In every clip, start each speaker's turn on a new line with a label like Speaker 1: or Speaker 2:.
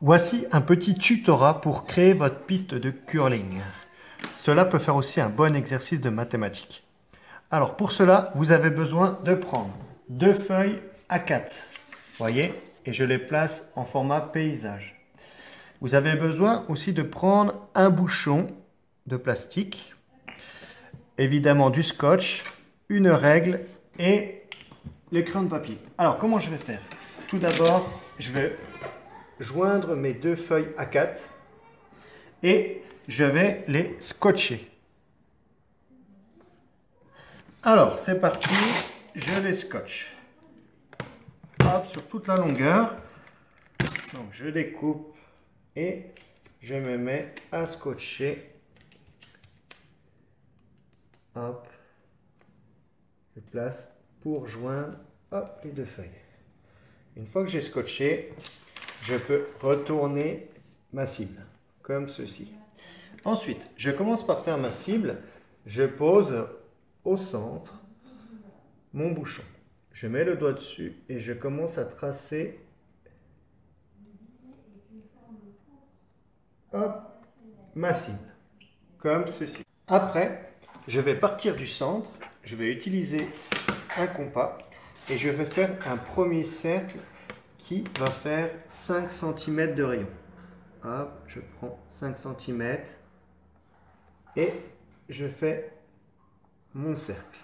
Speaker 1: Voici un petit tutorat pour créer votre piste de curling. Cela peut faire aussi un bon exercice de mathématiques. Alors pour cela, vous avez besoin de prendre deux feuilles A4, voyez, et je les place en format paysage. Vous avez besoin aussi de prendre un bouchon de plastique, évidemment du scotch, une règle et les crayons de papier. Alors comment je vais faire? Tout d'abord, je vais joindre mes deux feuilles A4 et je vais les scotcher. Alors, c'est parti, je les scotche. Hop, sur toute la longueur. Donc, je découpe et je me mets à scotcher. Hop, je place pour joindre hop, les deux feuilles. Une fois que j'ai scotché, je peux retourner ma cible, comme ceci. Ensuite, je commence par faire ma cible. Je pose au centre mon bouchon. Je mets le doigt dessus et je commence à tracer hop, ma cible, comme ceci. Après, je vais partir du centre. Je vais utiliser un compas et je vais faire un premier cercle qui va faire 5 cm de rayon. Hop, je prends 5 cm et je fais mon cercle.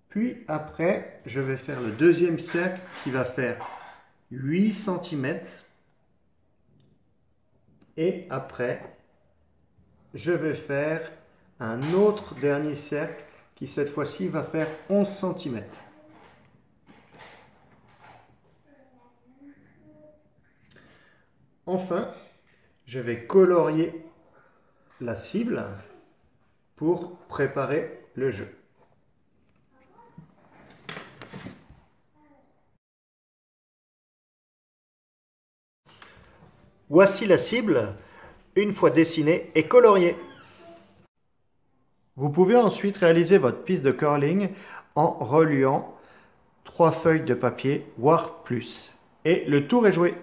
Speaker 1: Puis après, je vais faire le deuxième cercle qui va faire 8 cm. Et après, je vais faire un autre dernier cercle qui cette fois-ci va faire 11 cm. Enfin, je vais colorier la cible pour préparer le jeu. Voici la cible, une fois dessinée et coloriée. Vous pouvez ensuite réaliser votre piste de curling en reliant 3 feuilles de papier, voire plus. Et le tour est joué.